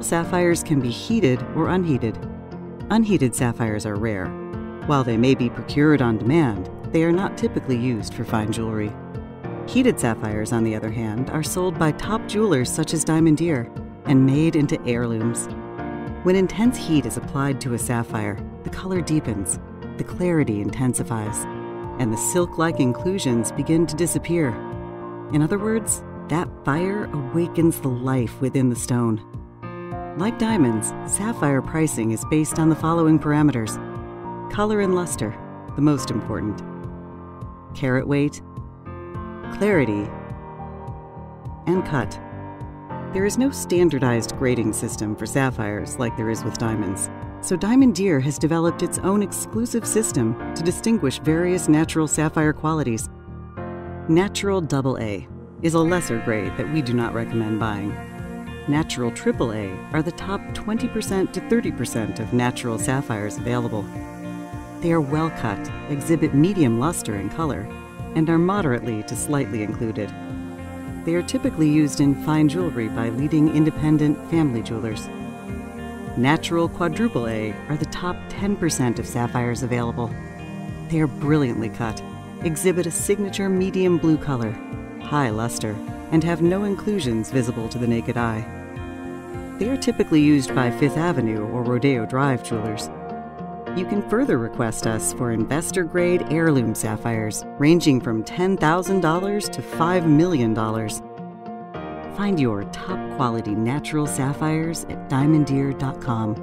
sapphires can be heated or unheated. Unheated sapphires are rare. While they may be procured on demand, they are not typically used for fine jewelry. Heated sapphires, on the other hand, are sold by top jewelers such as Diamondère and made into heirlooms. When intense heat is applied to a sapphire, the color deepens, the clarity intensifies, and the silk-like inclusions begin to disappear. In other words, that fire awakens the life within the stone. Like diamonds, sapphire pricing is based on the following parameters: color and luster, the most important; carat weight, clarity, and cut. There is no standardized grading system for sapphires like there is with diamonds, so Diamondère has developed its own exclusive system to distinguish various natural sapphire qualities. Natural AA is a lesser grade that we do not recommend buying. Natural AAA are the top 20% to 30% of natural sapphires available. They are well cut, exhibit medium luster and color, and are moderately to slightly included. They are typically used in fine jewelry by leading independent family jewelers. Natural AAA are the top 10% of sapphires available. They are brilliantly cut, exhibit a signature medium blue color, high luster, and have no inclusions visible to the naked eye. They are typically used by Fifth Avenue or Rodeo Drive jewelers. You can further request us for investor-grade heirloom sapphires ranging from $10,000 to $5 million. Find your top-quality natural sapphires at diamondère.com.